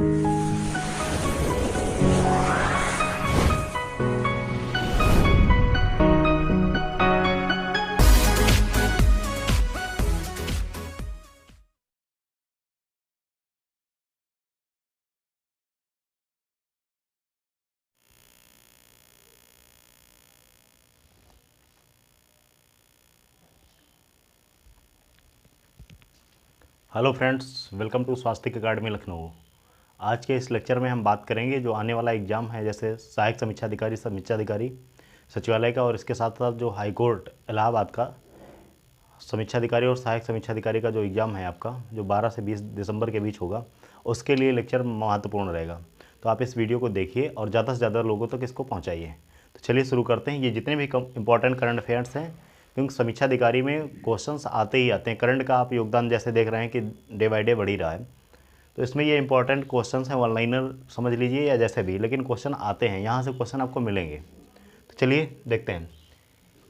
Hello friends, welcome to स्वास्थ्य अकादमी लखनऊ। आज के इस लेक्चर में हम बात करेंगे जो आने वाला एग्ज़ाम है, जैसे सहायक समीक्षाधिकारी सचिवालय का, और इसके साथ साथ जो हाई कोर्ट इलाहाबाद का समीक्षाधिकारी और सहायक समीक्षाधिकारी का जो एग्ज़ाम है आपका, जो 12 से 20 दिसंबर के बीच होगा, उसके लिए लेक्चर महत्वपूर्ण रहेगा। तो आप इस वीडियो को देखिए और ज़्यादा से ज़्यादा लोगों तक इसको पहुँचाइए। तो चलिए शुरू करते हैं। ये जितने भी इंपॉर्टेंट करंट अफेयर्स हैं, क्योंकि समीक्षा अधिकारी में क्वेश्चंस आते ही आते हैं। करंट का आप योगदान जैसे देख रहे हैं कि डे बाई डे बढ़ ही रहा है, तो इसमें ये इंपॉर्टेंट क्वेश्चंस हैं। वन लाइनर समझ लीजिए या जैसे भी, लेकिन क्वेश्चन आते हैं, यहाँ से क्वेश्चन आपको मिलेंगे। तो चलिए देखते हैं।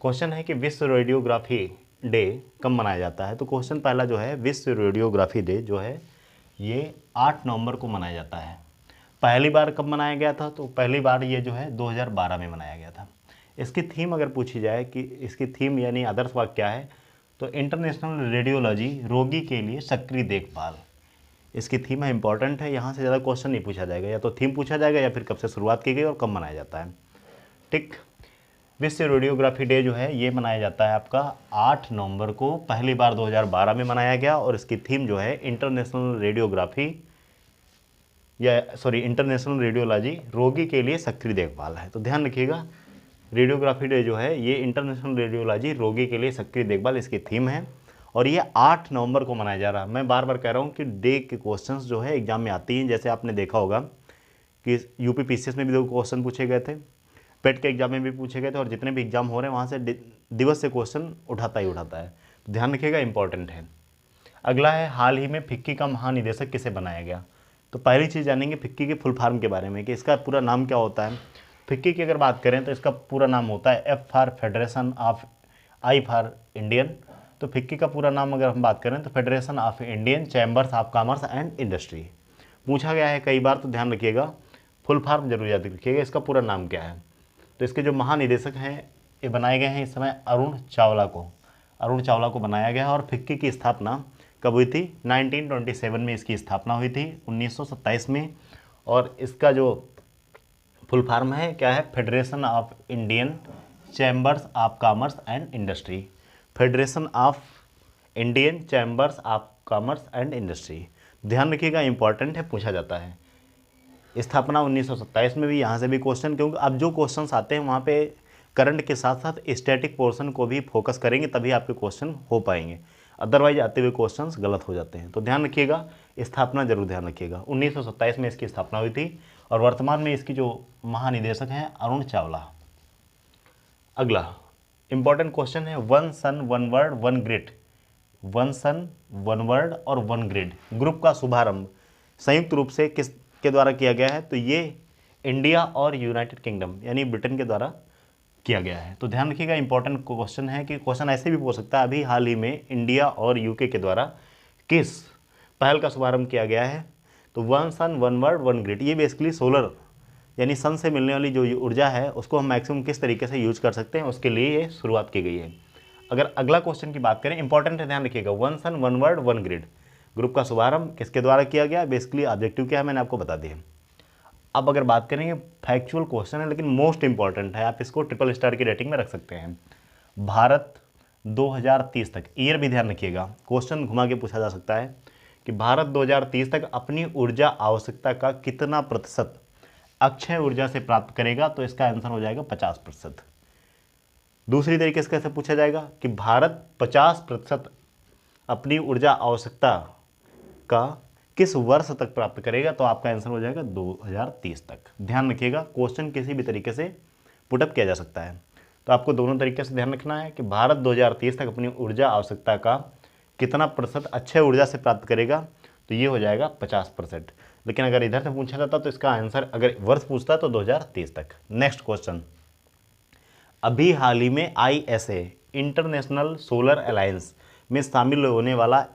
क्वेश्चन है कि विश्व रेडियोग्राफी डे कब मनाया जाता है। तो क्वेश्चन पहला जो है, विश्व रेडियोग्राफी डे जो है ये 8 नवंबर को मनाया जाता है। पहली बार कब मनाया गया था? तो पहली बार ये जो है 2012 में मनाया गया था। इसकी थीम अगर पूछी जाए कि इसकी थीम यानी आदर्श वाक्य क्या है, तो इंटरनेशनल रेडियोलॉजी, रोगी के लिए सक्रिय देखभाल, इसकी थीम है। इंपॉर्टेंट है, यहाँ से ज़्यादा क्वेश्चन नहीं पूछा जाएगा। या तो थीम पूछा जाएगा या फिर कब से शुरुआत की गई और कब मनाया जाता है। ठीक। विश्व रेडियोग्राफी डे जो है ये मनाया जाता है आपका 8 नवंबर को। पहली बार 2012 में मनाया गया और इसकी थीम जो है इंटरनेशनल रेडियोलॉजी, रोगी के लिए सक्रिय देखभाल है। तो ध्यान रखिएगा, रेडियोग्राफी डे जो है ये इंटरनेशनल रेडियोलॉजी, रोगी के लिए सक्रिय देखभाल, इसकी थीम है। और ये 8 नवंबर को मनाया जा रहा है। मैं बार बार कह रहा हूँ कि डे के क्वेश्चंस जो है एग्जाम में आती हैं। जैसे आपने देखा होगा कि यूपी पीसीएस में भी 2 क्वेश्चन पूछे गए थे, पेट के एग्जाम में भी पूछे गए थे, और जितने भी एग्जाम हो रहे हैं वहाँ से दिवस से क्वेश्चन उठाता ही उठाता है। तो ध्यान रखिएगा, इंपॉर्टेंट है। अगला है, हाल ही में फिक्की का महानिदेशक किसे बनाया गया। तो पहली चीज़ जानेंगे फिक्की के फुल फॉर्म के बारे में कि इसका पूरा नाम क्या होता है। फिक्की की अगर बात करें तो इसका पूरा नाम होता है F for federation of, I for Indian. तो फिक्की का पूरा नाम अगर हम बात करें तो federation of Indian chambers of commerce and industry. पूछा गया है कई बार, तो ध्यान रखिएगा, फुल फॉर्म जरूर याद रखिएगा, इसका पूरा नाम क्या है। तो इसके जो महानिदेशक हैं ये बनाए गए हैं इस समय अरुण चावला को बनाया गया है। और फिक्की की स्थापना कब हुई थी? 1927 में इसकी स्थापना हुई थी, 1927 में। और इसका जो फुल फॉर्म है क्या है? Federation of Indian chambers of commerce and industry. Federation of Indian chambers of commerce and industry. ध्यान रखिएगा, इंपॉर्टेंट है, पूछा जाता है। स्थापना 1927 में भी, यहाँ से भी क्वेश्चन, क्योंकि अब जो क्वेश्चंस आते हैं वहाँ पे करंट के साथ साथ स्टैटिक पोर्शन को भी फोकस करेंगे, तभी आपके क्वेश्चन हो पाएंगे। अदरवाइज आते हुए क्वेश्चंस गलत हो जाते हैं। तो ध्यान रखिएगा, स्थापना जरूर ध्यान रखिएगा। 1927 में इसकी स्थापना हुई थी और वर्तमान में इसकी जो महानिदेशक हैं अरुण चावला। अगला इंपॉर्टेंट क्वेश्चन है, one sun one world one grid. One sun one world और वन ग्रिड ग्रुप का शुभारंभ संयुक्त रूप से किस के द्वारा किया गया है? तो ये इंडिया और यूनाइटेड किंगडम यानी ब्रिटेन के द्वारा किया गया है। तो ध्यान रखिएगा, इंपॉर्टेंट क्वेश्चन है कि क्वेश्चन ऐसे भी हो सकता है, अभी हाल ही में इंडिया और यूके के द्वारा किस पहल का शुभारंभ किया गया है? तो one sun one world one grid, ये बेसिकली सोलर यानी सन से मिलने वाली जो ऊर्जा है उसको हम मैक्सिमम किस तरीके से यूज कर सकते हैं, उसके लिए ये शुरुआत की गई है। अगर अगला क्वेश्चन की बात करें, इंपॉर्टेंट है, ध्यान रखिएगा, one sun one world one grid group का शुभारंभ किसके द्वारा किया गया? बेसिकली ऑब्जेक्टिव क्या है मैंने आपको बता दिया। अब अगर बात करेंगे, फैक्चुअल क्वेश्चन है लेकिन मोस्ट इंपॉर्टेंट है, आप इसको ट्रिपल स्टार की रेटिंग में रख सकते हैं। भारत 2030 तक, ईयर भी ध्यान रखिएगा, क्वेश्चन घुमा के पूछा जा सकता है कि भारत 2030 तक अपनी ऊर्जा आवश्यकता का कितना प्रतिशत अक्षय ऊर्जा से प्राप्त करेगा? तो इसका आंसर हो जाएगा 50%। दूसरी तरीके से कैसे पूछा जाएगा कि भारत 50% अपनी ऊर्जा आवश्यकता का किस वर्ष तक प्राप्त करेगा? तो आपका आंसर हो जाएगा 2030 तक। ध्यान रखिएगा, क्वेश्चन किसी भी तरीके से पुटअप किया जा सकता है, तो आपको दोनों तरीके से ध्यान रखना है कि भारत 2030 तक अपनी ऊर्जा आवश्यकता का कितना प्रतिशत अक्षय ऊर्जा से प्राप्त करेगा? तो ये हो जाएगा 50%। लेकिन अगर इधर से पूछा जाता तो इसका आंसर, अगर वर्ष पूछता तो 2030 तक। नेक्स्ट क्वेश्चन, अभी हाल ही में ISA इंटरनेशनल सोलर अलायंस में शामिल होने वाला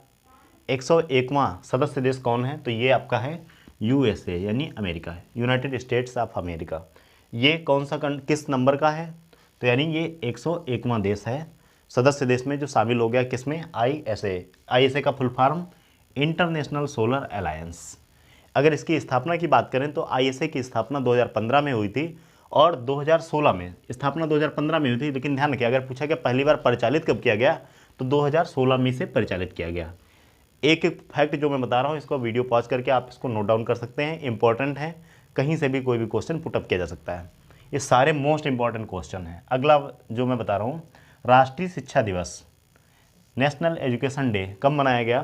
101वां सदस्य देश कौन है? तो ये आपका है USA यानी America, United states of America. ये कौन सा किस नंबर का है? तो यानी ये 101वां देश है, सदस्य देश में जो शामिल हो गया किसमें? ISA। ISA का full form international solar alliance. अगर इसकी स्थापना की बात करें तो ISA की स्थापना 2015 में हुई थी और 2016 में, स्थापना 2015 में हुई थी, लेकिन ध्यान रखिए अगर पूछा गया पहली बार परिचालित कब किया गया तो 2016 में से परिचालित किया गया। एक एक फैक्ट जो मैं बता रहा हूँ इसको वीडियो पॉज करके आप इसको नोट डाउन कर सकते हैं, इंपॉर्टेंट है, कहीं से भी कोई भी क्वेश्चन पुटअप किया जा सकता है। ये सारे मोस्ट इंपॉर्टेंट क्वेश्चन हैं। अगला जो मैं बता रहा हूँ, राष्ट्रीय शिक्षा दिवस, नेशनल एजुकेशन डे कब मनाया गया?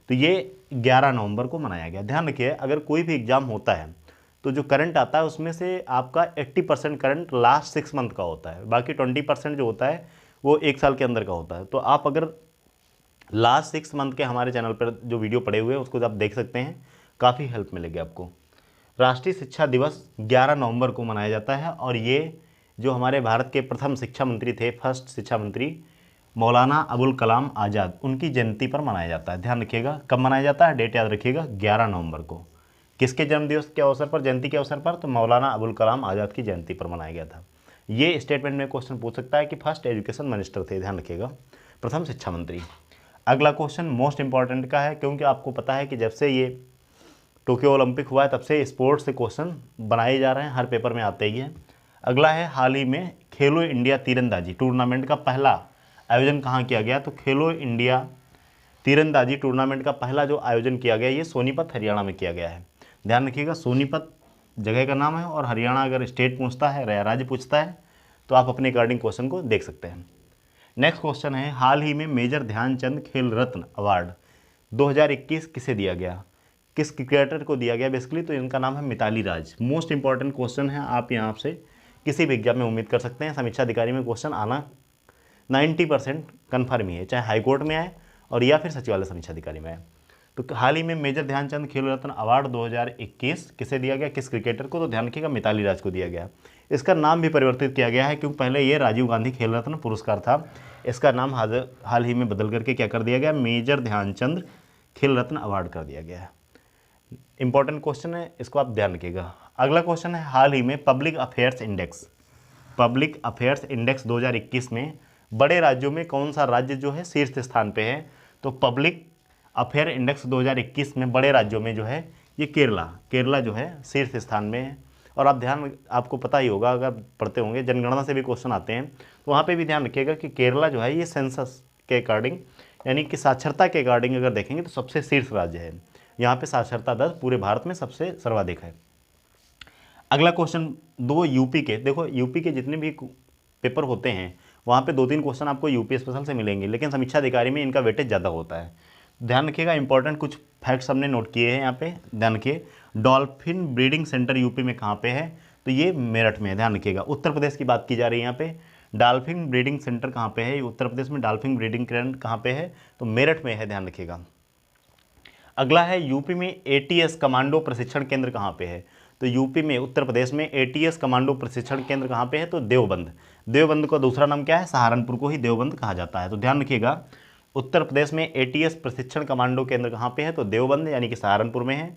तो ये 11 नवंबर को मनाया गया। ध्यान रखिए अगर कोई भी एग्जाम होता है तो जो करंट आता है उसमें से आपका 80% करंट लास्ट 6 मंथ का होता है, बाकी 20% जो होता है वो 1 साल के अंदर का होता है। तो आप अगर लास्ट 6 मंथ के हमारे चैनल पर जो वीडियो पड़े हुए हैं उसको आप देख सकते हैं, काफ़ी हेल्प मिलेगी आपको। राष्ट्रीय शिक्षा दिवस 11 नवंबर को मनाया जाता है और ये जो हमारे भारत के प्रथम शिक्षा मंत्री थे, फर्स्ट शिक्षा मंत्री मौलाना अबुल कलाम आज़ाद, उनकी जयंती पर मनाया जाता है। ध्यान रखिएगा कब मनाया जाता है, डेट याद रखिएगा 11 नवंबर को। किसके जन्मदिवस के अवसर पर, जयंती के अवसर पर? तो मौलाना अबुल कलाम आज़ाद की जयंती पर मनाया गया था। ये स्टेटमेंट में क्वेश्चन पूछ सकता है कि फर्स्ट एजुकेशन मिनिस्टर थे, ध्यान रखिएगा, प्रथम शिक्षा मंत्री। अगला क्वेश्चन मोस्ट इंपॉर्टेंट का है, क्योंकि आपको पता है कि जब से ये टोक्यो ओलंपिक हुआ है तब से स्पोर्ट्स से क्वेश्चन बनाए जा रहे हैं, हर पेपर में आते ही हैं। अगला है हाल ही में खेलो इंडिया तीरंदाजी टूर्नामेंट का पहला आयोजन कहाँ किया गया? तो खेलो इंडिया तीरंदाजी टूर्नामेंट का पहला जो आयोजन किया गया ये सोनीपत हरियाणा में किया गया है। ध्यान रखिएगा सोनीपत जगह का नाम है और हरियाणा अगर स्टेट पूछता है, राज्य पूछता है, तो आप अपने अकॉर्डिंग क्वेश्चन को देख सकते हैं। नेक्स्ट क्वेश्चन है, हाल ही में मेजर ध्यानचंद खेल रत्न अवार्ड 2021 किसे दिया गया? किस क्रिकेटर को दिया गया बेसिकली? तो इनका नाम है मिताली राज। मोस्ट इंपॉर्टेंट क्वेश्चन है, आप यहाँ से किसी भी एग्जाम में उम्मीद कर सकते हैं। समीक्षा अधिकारी में क्वेश्चन आना 90% कन्फर्म ही है, चाहे हाईकोर्ट में आए और या फिर सचिवालय समीक्षा अधिकारी में आए। तो हाल ही में मेजर ध्यानचंद खेल रत्न अवार्ड 2021 किसे दिया गया, किस क्रिकेटर को? तो ध्यान रखिएगा मिताली राज को दिया गया। इसका नाम भी परिवर्तित किया गया है क्योंकि पहले ये राजीव गांधी खेल रत्न पुरस्कार था, इसका नाम हाल ही में बदल करके क्या कर दिया गया? मेजर ध्यानचंद खेल रत्न अवार्ड कर दिया गया है। इंपॉर्टेंट क्वेश्चन है, इसको आप ध्यान रखिएगा। अगला क्वेश्चन है, हाल ही में पब्लिक अफेयर्स इंडेक्स 2021 में बड़े राज्यों में कौन सा राज्य जो है शीर्ष स्थान पे है? तो पब्लिक अफेयर इंडेक्स 2021 में बड़े राज्यों में जो है ये केरला जो है शीर्ष स्थान में है। और आपको पता ही होगा, अगर पढ़ते होंगे जनगणना से भी क्वेश्चन आते हैं तो वहाँ पे भी ध्यान रखिएगा कि केरला जो है ये सेंसस के अकॉर्डिंग यानी कि साक्षरता के अकॉर्डिंग अगर देखेंगे तो सबसे शीर्ष राज्य है। यहाँ पे साक्षरता दर पूरे भारत में सबसे सर्वाधिक है। अगला क्वेश्चन 2 यूपी के, देखो यूपी के जितने भी पेपर होते हैं वहाँ पे 2-3 क्वेश्चन आपको यूपी स्पेशल से मिलेंगे, लेकिन समीक्षा अधिकारी में इनका वेटेज ज़्यादा होता है। ध्यान रखिएगा इंपॉर्टेंट कुछ फैक्ट्स हमने नोट किए हैं यहाँ पे। ध्यान रखिए डॉल्फिन ब्रीडिंग सेंटर यूपी में कहाँ पे है? तो ये मेरठ में है। ध्यान रखिएगा उत्तर प्रदेश की बात की जा रही है यहाँ पे, डॉल्फिन ब्रीडिंग सेंटर कहाँ पे है? उत्तर प्रदेश में डॉल्फिन ब्रीडिंग ग्राउंड कहाँ पे है? तो मेरठ में है, ध्यान रखिएगा। अगला है यूपी में ATS कमांडो प्रशिक्षण केंद्र कहाँ पे है? तो यूपी में उत्तर प्रदेश में ATS कमांडो प्रशिक्षण केंद्र कहाँ पे है? तो देवबंद का दूसरा नाम क्या है? सहारनपुर को ही देवबंद कहा जाता है। तो ध्यान रखिएगा उत्तर प्रदेश में ATS प्रशिक्षण कमांडो केंद्र कहाँ पे है? तो देवबंद यानी कि सहारनपुर में है।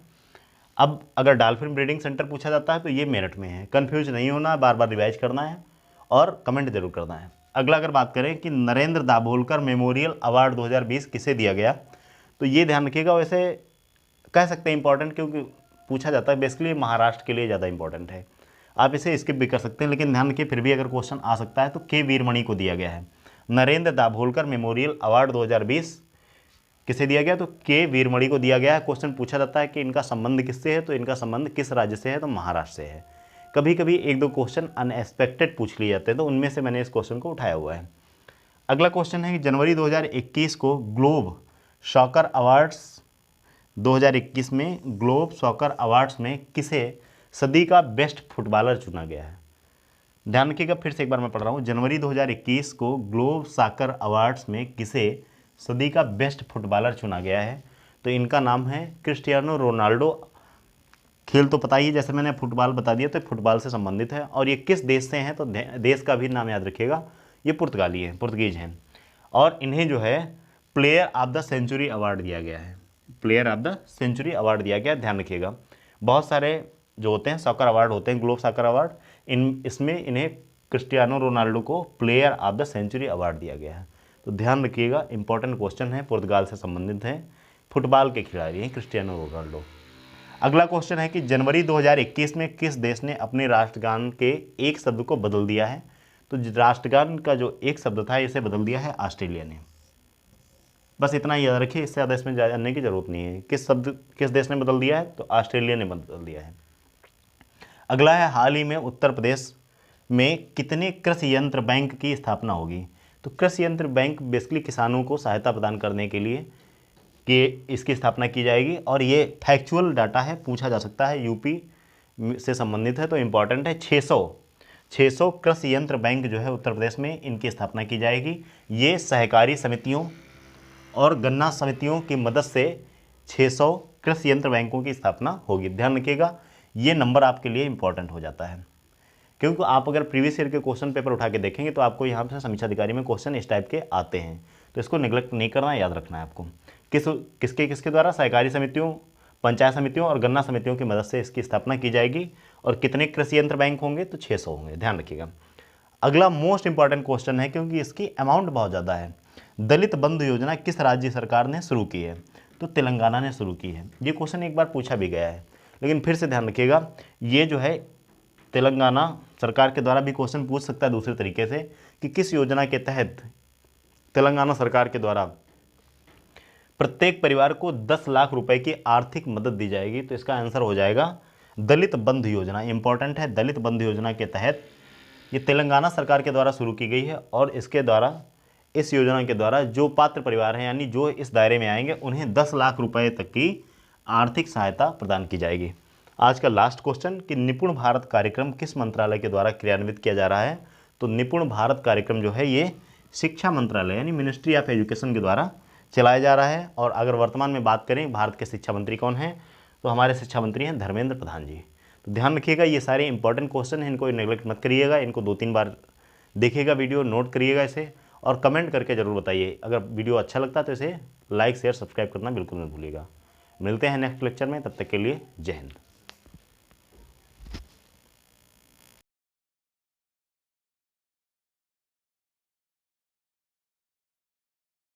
अब अगर डॉल्फिन ब्रीडिंग सेंटर पूछा जाता है तो ये मेरठ में है। कन्फ्यूज नहीं होना, बार बार रिवाइज करना है और कमेंट जरूर करना है। अगला अगर बात करें कि नरेंद्र दाभोलकर मेमोरियल अवार्ड 2020 किसे दिया गया? तो ये ध्यान रखिएगा, वैसे कह सकते हैं इंपॉर्टेंट क्योंकि पूछा जाता है, बेसिकली महाराष्ट्र के लिए ज़्यादा इंपॉर्टेंट है, आप इसे स्किप भी कर सकते हैं, लेकिन ध्यान रखिए फिर भी अगर क्वेश्चन आ सकता है तो के वीरमणि को दिया गया है। नरेंद्र दाभोलकर मेमोरियल अवार्ड 2020 किसे दिया गया? तो के वीरमणि को दिया गया है। क्वेश्चन पूछा जाता है कि इनका संबंध किससे है? तो इनका संबंध किस राज्य से है? तो महाराष्ट्र से है। कभी कभी 1-2 क्वेश्चन अनएक्सपेक्टेड पूछ लिए जाते हैं, तो उनमें से मैंने इस क्वेश्चन को उठाया हुआ है। अगला क्वेश्चन है कि जनवरी 2021 को ग्लोब सॉकर अवार्ड्स 2021 में ग्लोब सॉकर अवार्ड्स में किसे सदी का बेस्ट फुटबॉलर चुना गया है? ध्यान रखिएगा, फिर से एक बार मैं पढ़ रहा हूँ। जनवरी 2021 को ग्लोब सॉकर अवार्ड्स में किसे सदी का बेस्ट फुटबॉलर चुना गया है? तो इनका नाम है क्रिस्टियानो रोनाल्डो। खेल तो पता ही है, जैसे मैंने फुटबॉल बता दिया तो फुटबॉल से संबंधित है। और ये किस देश से हैं? तो देश का भी नाम याद रखिएगा, ये पुर्तगीज हैं। और इन्हें जो है player of the century award दिया गया है, player of the century award दिया गया, ध्यान रखिएगा। बहुत सारे जो होते हैं सॉकर अवार्ड होते हैं, ग्लोब सॉकर अवार्ड, इसमें इन्हें क्रिस्टियानो रोनाल्डो को player of the century award दिया गया है। तो ध्यान रखिएगा, इंपॉर्टेंट क्वेश्चन है, पुर्तगाल से संबंधित है, फुटबॉल के खिलाड़ी हैं क्रिस्टियानो रोनाल्डो। अगला क्वेश्चन है कि जनवरी 2021 में किस देश ने अपने राष्ट्रगान के एक शब्द को बदल दिया है? तो राष्ट्रगान का जो एक शब्द था इसे बदल दिया है ऑस्ट्रेलिया ने। बस इतना याद रखिए, इससे ज़्यादा इसमें जानने की जरूरत नहीं है। किस देश ने बदल दिया है? तो ऑस्ट्रेलिया ने बदल दिया है। अगला है, हाल ही में उत्तर प्रदेश में कितने कृषि यंत्र बैंक की स्थापना होगी? तो कृषि यंत्र बैंक बेसिकली किसानों को सहायता प्रदान करने के लिए कि इसकी स्थापना की जाएगी, और ये फैक्चुअल डाटा है, पूछा जा सकता है, यूपी से संबंधित है तो इम्पॉर्टेंट है। 600 कृषि यंत्र बैंक जो है उत्तर प्रदेश में, इनकी स्थापना की जाएगी। ये सहकारी समितियों और गन्ना समितियों की मदद से 600 कृषि यंत्र बैंकों की स्थापना होगी। ध्यान रखिएगा, ये नंबर आपके लिए इंपॉर्टेंट हो जाता है, क्योंकि आप अगर प्रीवियस ईयर के क्वेश्चन पेपर उठा के देखेंगे तो आपको यहाँ पे समीक्षा अधिकारी में क्वेश्चन इस टाइप के आते हैं, तो इसको निगलेक्ट नहीं करना, याद रखना है आपको। किसके द्वारा? सहकारी समितियों, पंचायत समितियों और गन्ना समितियों की मदद से इसकी स्थापना की जाएगी। और कितने कृषि यंत्र बैंक होंगे? तो 600 होंगे, ध्यान रखिएगा। अगला मोस्ट इंपॉर्टेंट क्वेश्चन है, क्योंकि इसकी अमाउंट बहुत ज़्यादा है। दलित बंधु योजना किस राज्य सरकार ने शुरू की है? तो तेलंगाना ने शुरू की है। ये क्वेश्चन एक बार पूछा भी गया है, लेकिन फिर से ध्यान रखिएगा, ये जो है तेलंगाना सरकार के द्वारा भी क्वेश्चन पूछ सकता है दूसरे तरीके से कि किस योजना के तहत तेलंगाना सरकार के द्वारा प्रत्येक परिवार को 10 लाख रुपए की आर्थिक मदद दी जाएगी। तो इसका आंसर हो जाएगा दलित बंधु योजना। इंपॉर्टेंट है, दलित बंधु योजना के तहत ये तेलंगाना सरकार के द्वारा शुरू की गई है, और इसके द्वारा, इस योजना के द्वारा जो पात्र परिवार हैं, यानी जो इस दायरे में आएंगे, उन्हें 10 लाख रुपए तक की आर्थिक सहायता प्रदान की जाएगी। आज का लास्ट क्वेश्चन कि निपुण भारत कार्यक्रम किस मंत्रालय के द्वारा क्रियान्वित किया जा रहा है? तो निपुण भारत कार्यक्रम जो है ये शिक्षा मंत्रालय यानी मिनिस्ट्री ऑफ एजुकेशन के द्वारा चलाया जा रहा है। और अगर वर्तमान में बात करें भारत के शिक्षा मंत्री कौन हैं, तो हमारे शिक्षा मंत्री हैं धर्मेंद्र प्रधान जी। तो ध्यान रखिएगा, ये सारे इंपॉर्टेंट क्वेश्चन हैं, इनको नेगलेक्ट मत करिएगा, इनको 2-3 बार देखिएगा, वीडियो नोट करिएगा इसे, और कमेंट करके ज़रूर बताइए। अगर वीडियो अच्छा लगता है तो इसे लाइक शेयर सब्सक्राइब करना बिल्कुल मत भूलिएगा। मिलते हैं नेक्स्ट लेक्चर में, तब तक के लिए जय हिंद।